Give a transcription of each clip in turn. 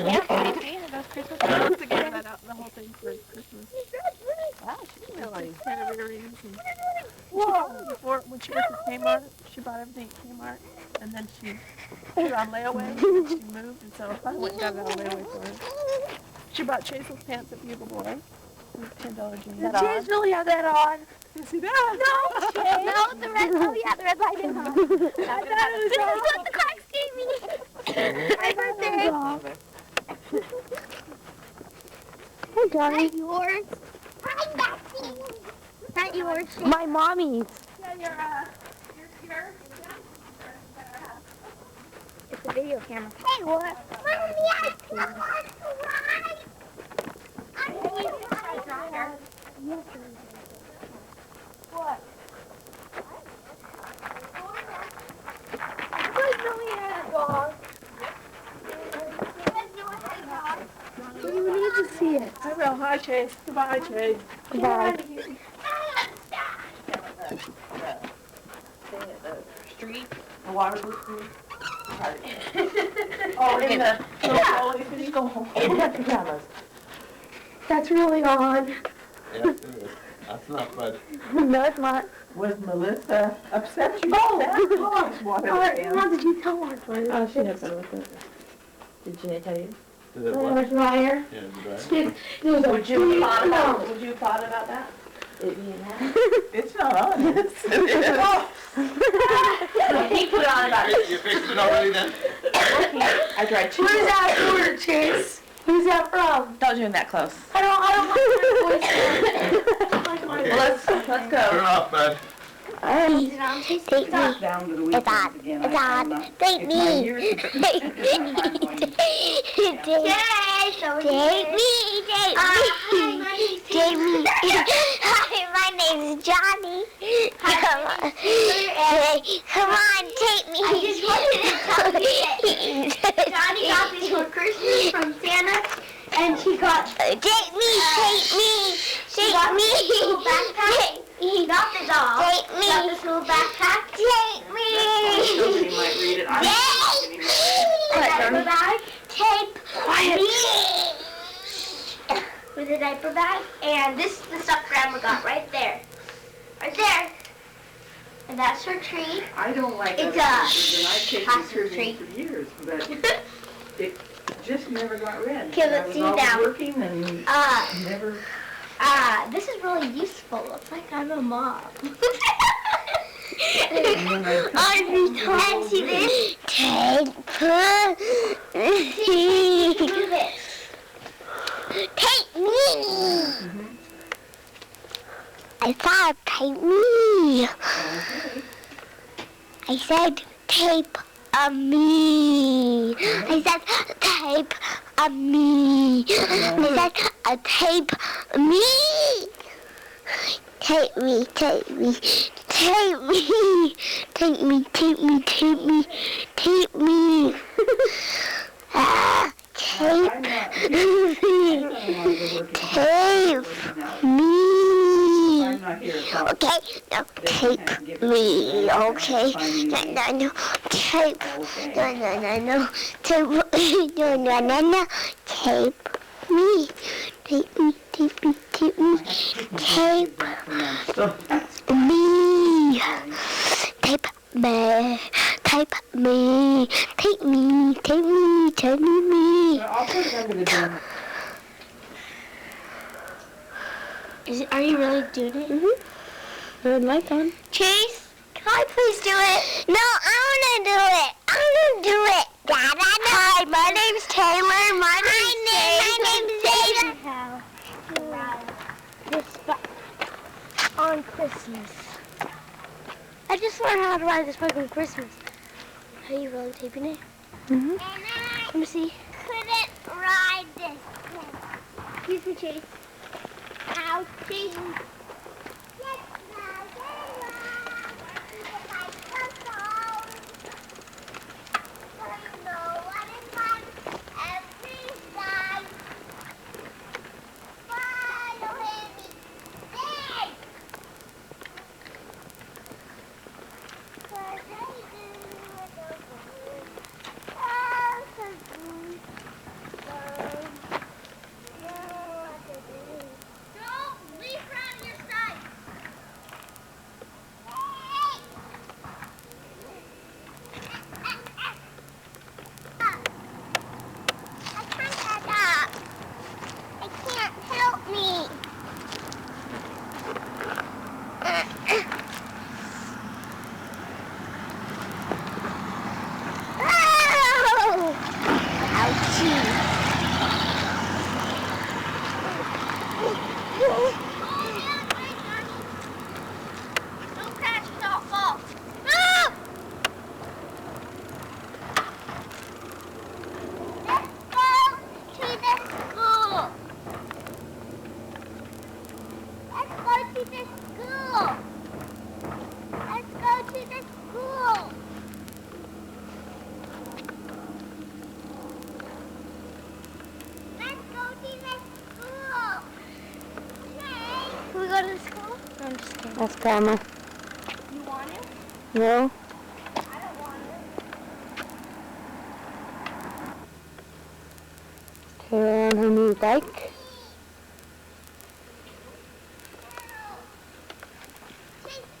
Yeah, she painted those Christmas cards to get that out and the whole thing for Christmas. Wow, she's really... Kind of earrings. Whoa! Before, when she worked at Kmart, she bought everything at Kmart, and then she put it on layaway, and then she moved, and so I went and got it on layaway for her. She bought Chase's pants at Bugle Boy. $10 jeans. Did Chase really have that on? Yes, he does. No, Chase. No, the red, oh yeah, the red light is on. I thought it was off. This is what the Clarks gave me. My birthday. Hey, Johnny. Is that yours? Hi, Betsy. Is that yours? My mommy's. Yeah, your it's a video camera. Hey, what? Mommy, I still want to ride. I'm going to ride. What? You guys know he had a dog. You guys know I had a dog. You need to see it. I will. Hi, Chase. Goodbye, Chase. Goodbye. The street, the Waterloo Street. Oh, in the... Oh, if you go home. That's really on. Yeah, it is. That's not bad. No, it's not. Was Melissa upset you? Oh, Whatever. Did you tell her? Oh, she had fun with it. Did she tell you? Did it Oh, what? it's liar. Yeah, did I? Would you have thought about that? It being that? It's not on. Yes, He put it on about it. You fixed it already then? I tried two. Where's that order, Chase? Who's that from? Don't zoom that close. I don't like my voice. Okay. Let's Turn go. off, bud. Take me. Down to the It's on. It's on. Take me. Take me. Take me. Take me. Hi, my name's Johnny. Come on. Come on, take me. I just wanted to tell you that Johnny got this for Christmas from Santa, and she got... Take me. Take me. She got this little backpack. He got the doll. Take me. Got this little backpack. Take me. Nobody might read it. I don't know anymore. A diaper bag. Tape. Me. With a diaper bag. And this is the stuff Grandma got right there. Right there. And that's her tree. I don't like It's other a things, and I've taken plastic care of tree. it for years, but it just never got read. Okay, I let's was see always now. working and never... This is really useful. It's like I'm a mom. And see this? Take Do this. Take me. I said take me. I said tape a me. I said tape a me. I said a tape me. Take me, take me, take me, take me, take me, take me, take me. Tape me, tape me. I'm not here at all. Okay, now tape me, okay? No, tape, no, tape, no, tape me, tape me, tape me, tape me, tape me, tape me, tape me, take me, take me, take me. I'll put it under the door. Are you really doing it? Mm-hmm. Good light on. Chase, can I please do it? No, I want to do it. I want to do it. Dada, no. Hi, my name's Taylor. My name's Taylor. This bike on Christmas. I just learned how to ride this bike on Christmas. Are you really taping it? Mm-hmm. Let me see. Couldn't ride this thing. Excuse me, Chase. Ow, Chase. Ask Grandma. You want it? No? I don't want it. Turn her on her new bike.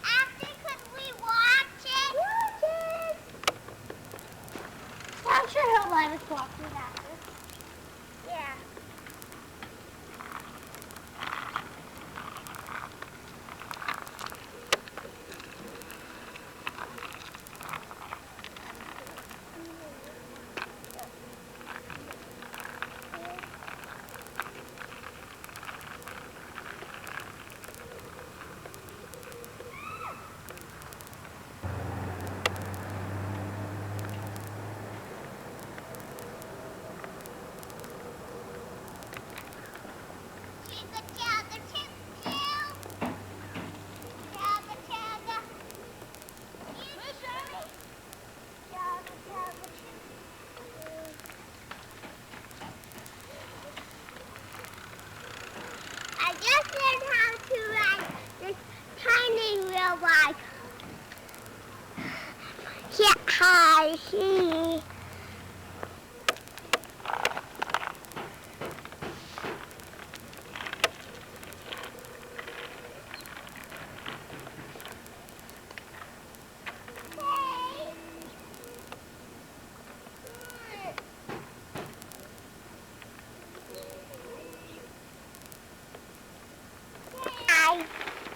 After, could we watch it? Watch it! I'm sure he'll let us watch it after. Yeah. I just learned how to ride this tiny wheel bike. Yeah, hi. Hi,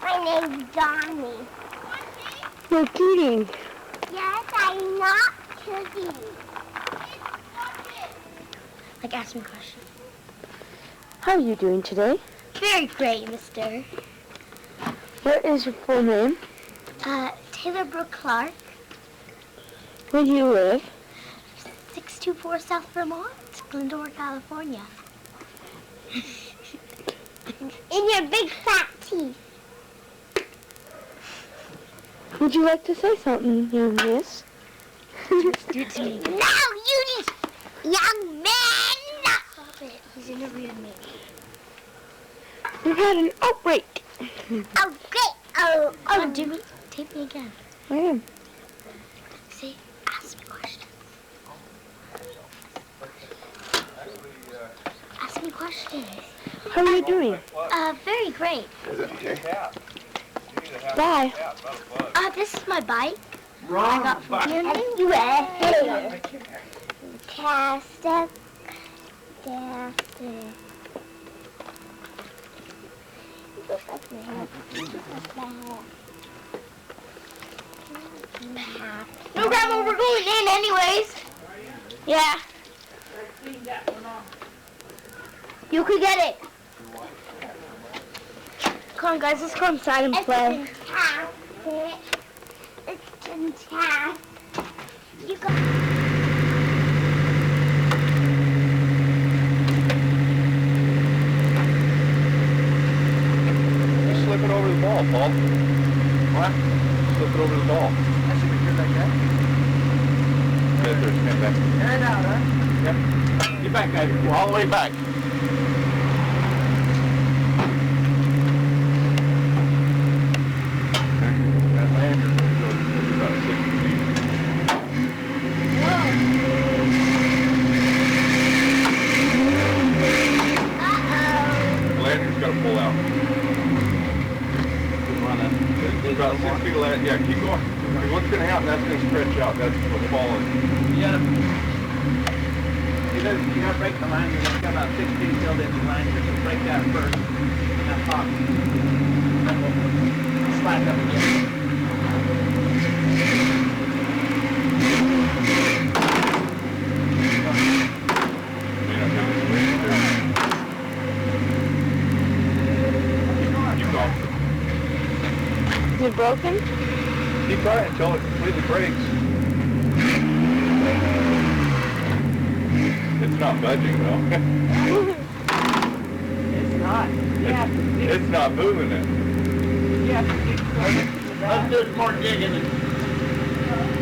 my name's Donnie. You're kidding. Yes, I'm not kidding. Like, ask me a question. How are you doing today? Very great, mister. What is your full name? Taylor Brooke Clark, Where do you live? 624 South Vermont, Glendora, California. In your big fat teeth. Would you like to say something, young miss? Do it to me. No, you just, young man! Stop it. He's interviewing me. We've had an outbreak. Oh, great. Oh, do me. Tape me again. I am. See, ask me questions. Ask me questions. How are you doing? Very great. Bye. This is my bike. I got from USA. Cast it. Cast it. No, Grandma, we're going in anyways. Yeah. You could get it. Come on, guys, let's go inside and play. It's fantastic. It's fantastic. You go. Slip it over the ball, Paul. What? Slip it over the ball. I should be good like that. Get there, stand back. And out, huh? Yep. Get back, guys. We're all the way back. That lanyard goes about 60 feet. The lanyard's got to pull out. There's about 6 feet of lanyard. Yeah, keep going. What's going to happen, that's going to stretch out. That's what's falling. You gotta break the line. It's got about 6 feet filled in the line. You're gonna break that first. And that pop. Then we'll slack up again. Keep going. Is it broken? Keep trying until it completely breaks. It's not budging though. It's not. It's not moving it. Let's do some more digging.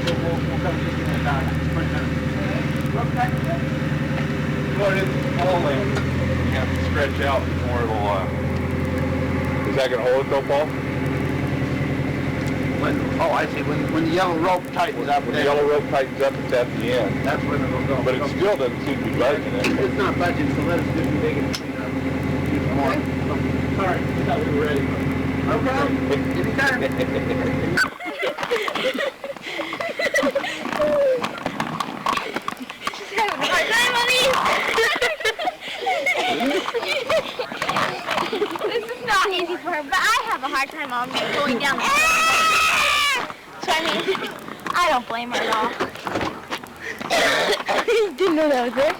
We'll come get you in about 20 minutes. Well, it's falling. You have to stretch out before it'll, is that going to hold it though, Paul? Oh, I see. When the yellow rope tightens up, When the yellow rope tightens up, it's at the end. that's when it'll go. But it still doesn't seem to be budging it. It's not budging, so let us do some digging and clean up. Do some more. Sorry, I thought we were ready. No problem. Anytime. She's having a hard time on these. This is not easy for her, but I have a hard time on going down the stairs. So I mean, I don't blame her at all. Didn't know that was there.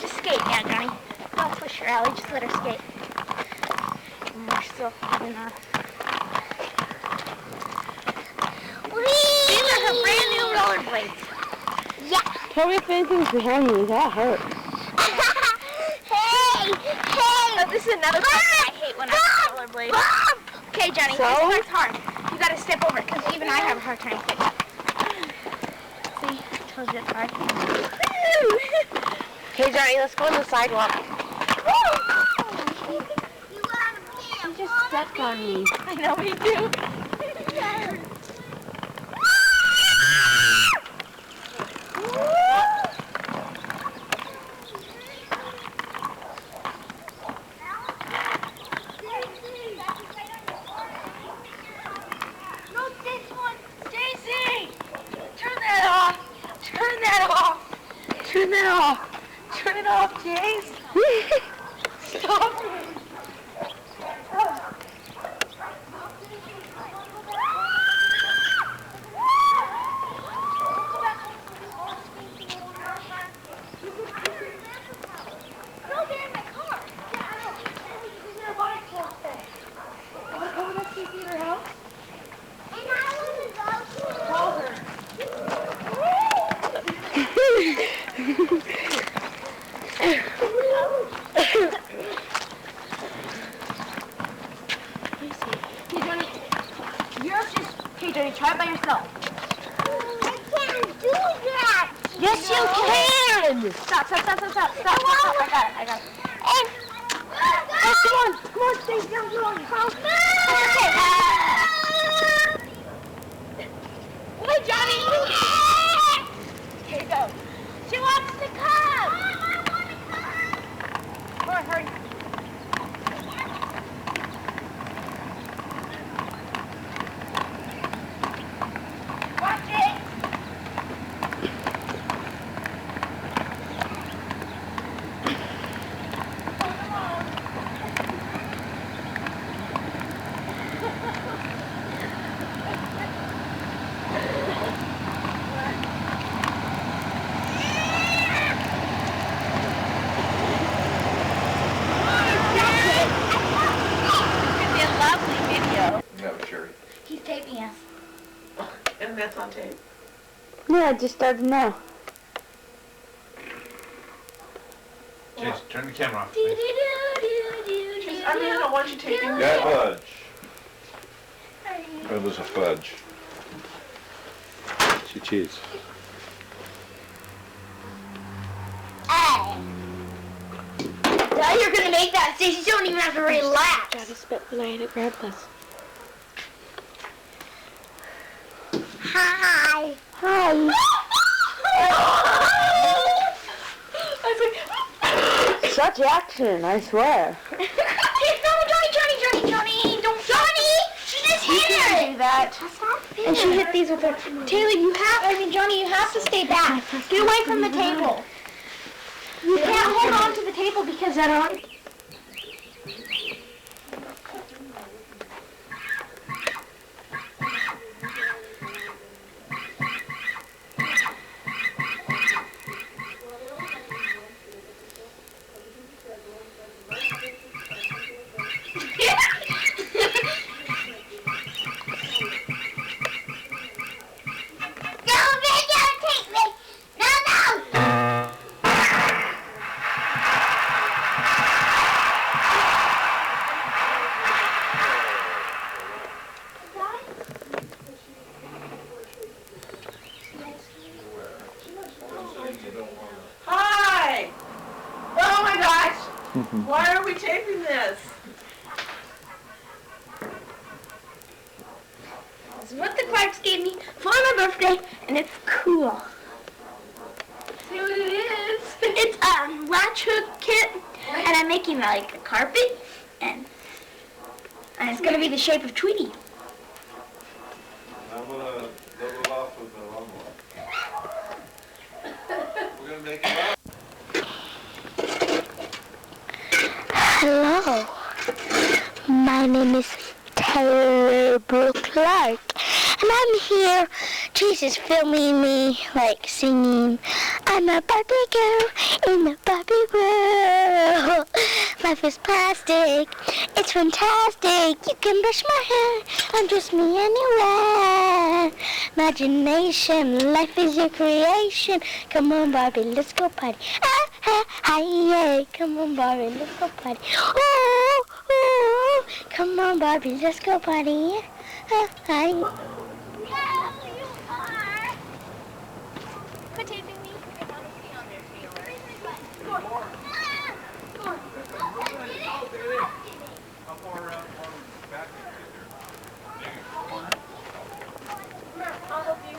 Just skate, yeah, Johnny. Don't push her, Allie. Just let her skate. And we're still in our... These are her brand new rollerblades. Yeah. Tell me if anything's behind me. That hurts. Hey! Oh, this is another thing I hate when I rollerblade. Okay, Johnny, So? this part's hard. You gotta step over because even I have a hard time fixing it. See? I told you it's hard. Okay, Johnny, let's go on the sidewalk. You just stepped on me. I know, me too. Turn that off. Turn it off, Jace. Stop it. Try it by yourself. I can't do that. Yes, you can. Stop. I got it. And Come on, stay down. Wait, Johnny. Here you go. She wants to come. Come on, hurry. Watch it. He's taping us. And that's on tape. Yeah, it just started now. Jason, turn the camera off. I don't want you taping me. Yeah, fudge. It was a fudge. Cheese. Hey. Now you're gonna make that, Stacey. You don't even have to relax. Gotta spit when I had grab this. Hi. Hi. Such action, I swear. Johnny, don't. Johnny! She just hit her! Do that. And she hit these with her. Taylor, Johnny, you have to stay back. Get away from the table. You can't hold on to the table because that'll... we taping this? This is what the Clarks gave me for my birthday, and it's cool. See what it is? It's a latch hook kit, and I'm making like a carpet, and it's gonna be the shape of Tweety. I'm gonna level it off with the lawnmower. We're gonna make it up. Hello, my name is Taylor Brooke Clark, and I'm here. Jesus filming me, like singing. I'm a Barbie girl in the Barbie world. Life is plastic, it's fantastic. You can brush my hair, undress me anywhere. Imagination, life is your creation. Come on, Barbie, let's go party. Ah, ah, hi, yeah. Come on, Barbie, let's go party. Ooh, ooh. Come on, Barbie, let's go party. Ah, hi. Yeah, you are. Quit taping me. I want to see on there, Taylor. How far around back I'll help you.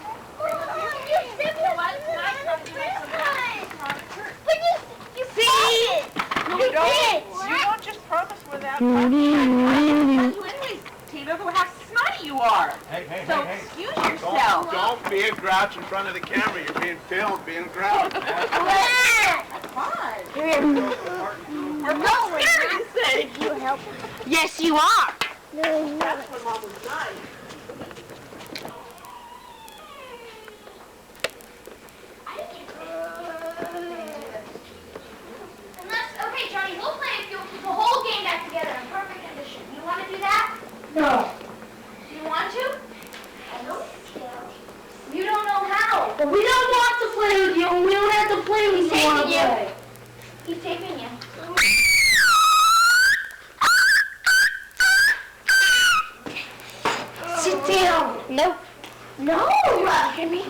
You don't just promise without Tina, how snotty you are. Hey, So excuse yourself. Don't be a grouch in front of the camera. You're being filmed being a grouch. Fine. For God's sake. You help? Yes, you are. That's when Mom was nice. Okay, Johnny, we'll play if you'll keep the whole game back together in perfect condition. You want to do that? No. Do you want to? You don't know how. But we don't want to play with you, and we don't have to play with you. Taping you. He's taping you. Sit down. No. No. You hear me?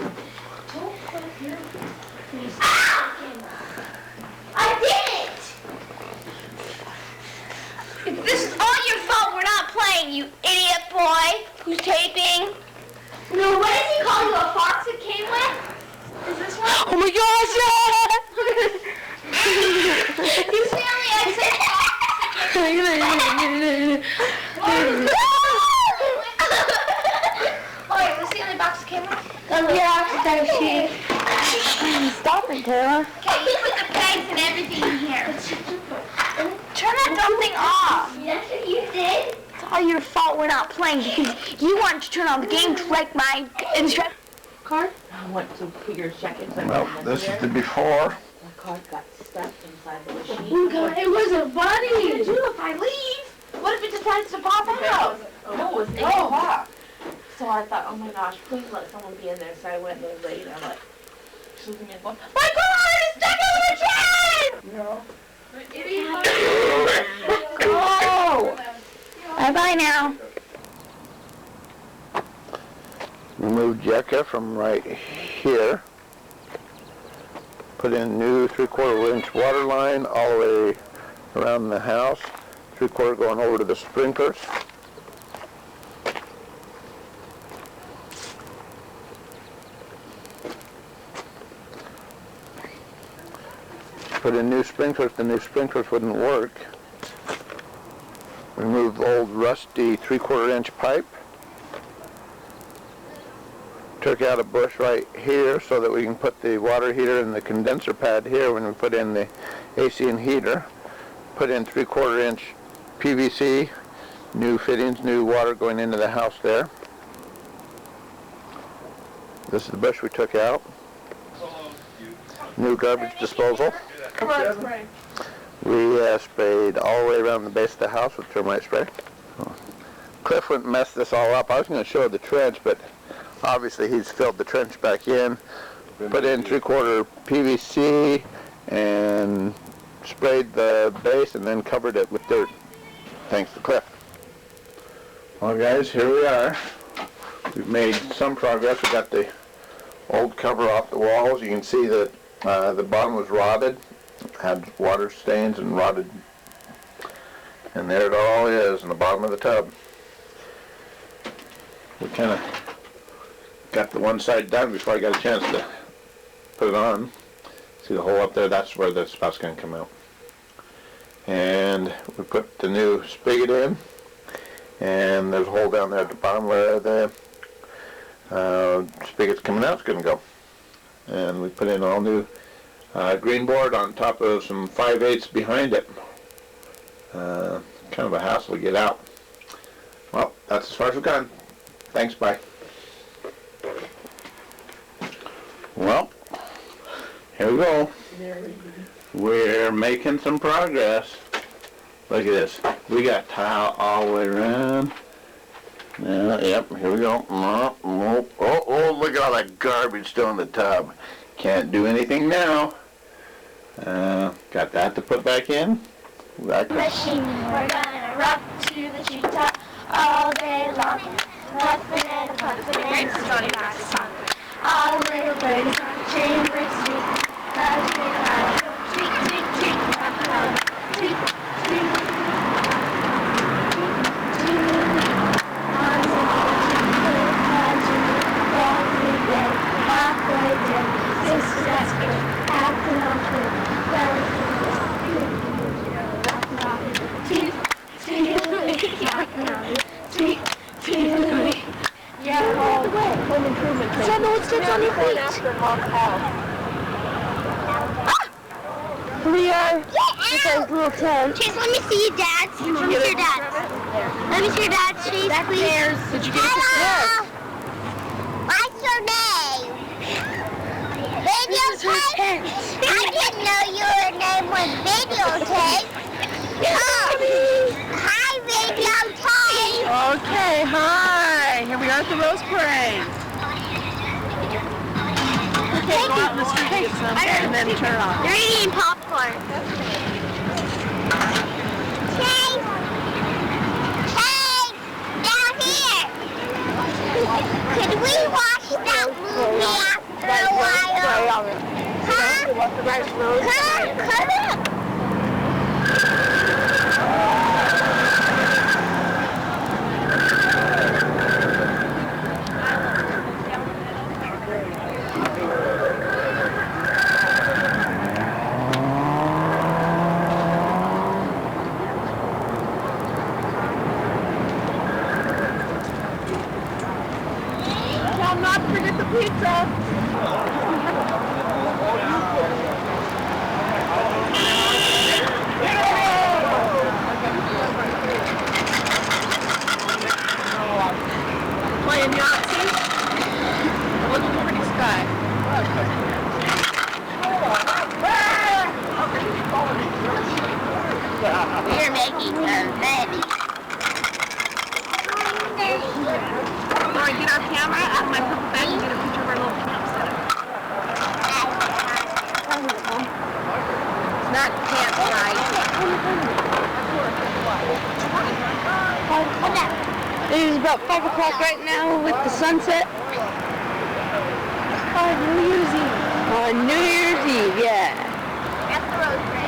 I did it! This is all your fault. We're not playing, you idiot boy who's taping. No, what does he call you? A fox it came with? Is this one? Oh my gosh, You Stanley exit. Oh, wait, was the only box it came with? yeah, stop it, Taylor. Okay, you put the pegs and everything in here. Turn that dumb thing off. That's what you did. It's all your fault we're not playing because you wanted to turn on the game to like my instructions. Card? I want to put your check inside. Well, this is the before. The card got stuck inside the machine. Oh God, it was a bunny. What do you do if I leave? What if it decides to pop out? No, it was 8 o'clock. So I thought, oh my gosh, please let someone be in there. So I went there late and I'm like, she's looking at going, My card is stuck in the machine! no. Go! Bye-bye now. Remove Jekka from right here. Put in new 3/4 inch water line all the way around the house. 3/4 going over to the sprinklers. Put in new sprinklers. The new sprinklers wouldn't work. Remove the old rusty 3/4 inch pipe. Took out a bush right here so that we can put the water heater and the condenser pad here when we put in the AC and heater. Put in 3/4 inch PVC, new fittings, new water going into the house there. This is the bush we took out. New garbage disposal. Come on, spray. We sprayed all the way around the base of the house with termite spray. Cliff wouldn't mess this all up. I was going to show the trench, but obviously he's filled the trench back in. Put in 3/4 PVC and sprayed the base and then covered it with dirt. Thanks to Cliff. Well guys, here we are. We've made some progress. We got the old cover off the walls. You can see that the bottom was rotted, had water stains and rotted And there it all is in the bottom of the tub. We kind of got the one side done before I got a chance to put it on. See the hole up there? That's where the spout's going to come out. And we put the new spigot in, and there's a hole down there at the bottom where the spigot's coming out is going to go. And we put in all new green board on top of some 5/8 behind it. Kind of a hassle to get out. Well, that's as far as we've gone. Thanks, bye. Well, here we go. We're making some progress. Look at this. We got tile all the way around. Yep, here we go. Oh, look at all that garbage still in the tub. Can't do anything now. Got that to put back in. Machine, we're gonna rock to the treetop all day long. Puffin' and puffin' and singing our song. All the little birds on the chamber sweet. Cause we love tweet, tweet, tweet, tweet, tweet, Home improvement. So no, it sits on your feet. We are with a little tent. Chase, let me see your dad's. Let me see your dad's. Let me see your dad's, Chase, please. Did you get it? Hello. What's your name? Videotape? I didn't know your name was Videotape. Oh, hi, Videotape. Okay, hi. Here we are at the Rose Parade. Okay, go out in the street and get some, and then turn it off. They're eating popcorn. Chase! Chase! Down here! Could we watch that movie after a while? Huh? Come up! Not to forget the pizza. Playing Yahtzee. Look at the pretty sky. We're making confetti. Alright, get our camera out of my purple bag and get a picture of our little camp setup. It's not campsite. It is about 5 o'clock right now with the sunset. On New Year's Eve. On New Year's Eve, yeah. At the Rose Parade.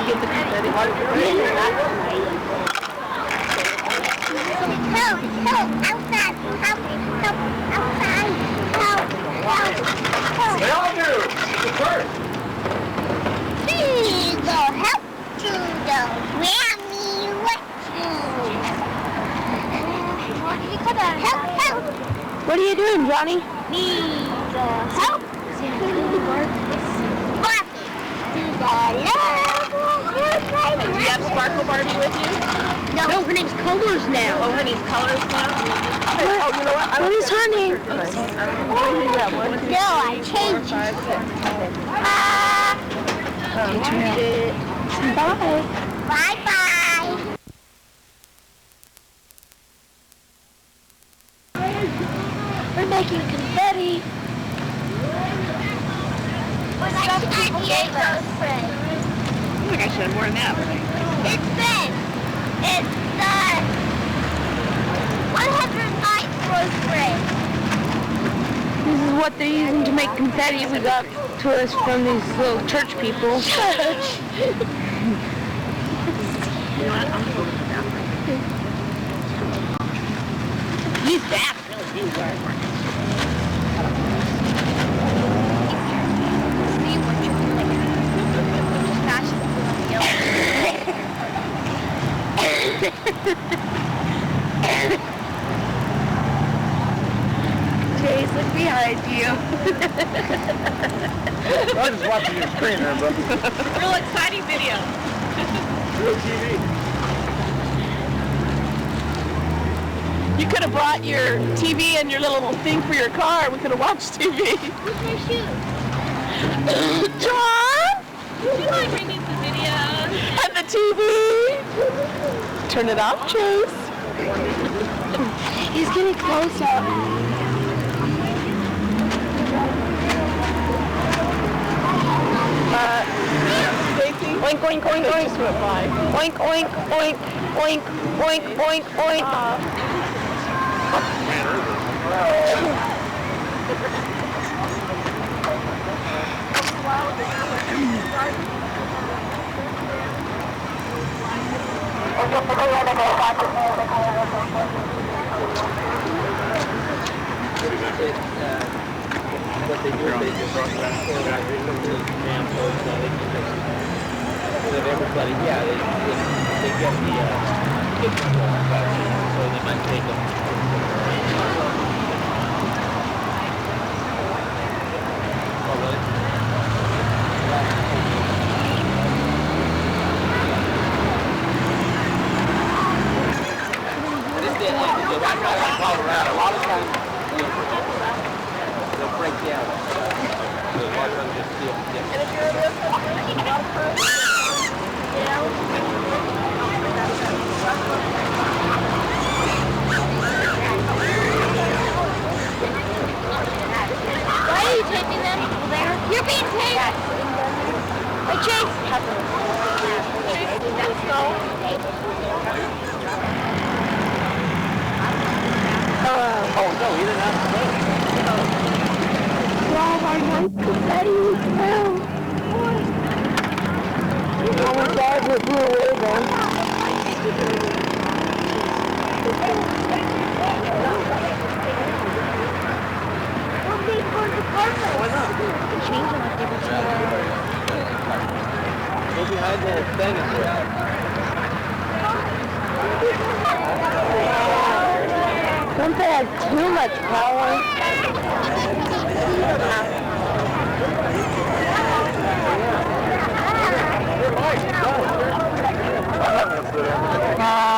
Get the confetti. Help! Help! Outside! Help! Help! Outside! Help! Help! Help! They all do. First. Please go help to the Grammy Help! Help! What are you doing, Johnny? Need the help to Do you have Sparkle Barbie with you? No, her name's Colors now. Oh, her name's Colors now? Oh, you know what? What is her name? No, I changed it. Bye. Bye-bye. We're making confetti. We're like San Diego's friend. I think I should have more than that. It's Ben. It's the 109th Rose Parade. what they're using to make confetti we got to us from these little church people. You know what? I'm going to the bathroom. These baths really do work. See what you like. Fashion Chase, look behind you. I was just watching your screen there, but Real exciting video. real TV. You could have brought your TV and your little thing for your car. We could have watched TV. Where's my shoes? John? Would you mind bringing the video? And the TV. Turn it off, Chase. He's getting close up. Stacy? Oink, oink, oink, They oink. just went by. Oink, oink, oink, oink, oink, oink, oink. What they do is they just run around the jam boards, so they can just, so that everybody, yeah, they get the kids involved, so they might take them. Oh, really? This is like, the white guys in Colorado, a lot of times, they'll break down. So a lot of them just steal. And if you're a real customer, a lot of pros. Why are you taking them there? You're being taped. Hey, Chase. Oh, no, he didn't have to go. Wow, my nice confetti was found. Oh my God, it blew away though. Go behind the thing and grab. Don't they have too much power? Ah.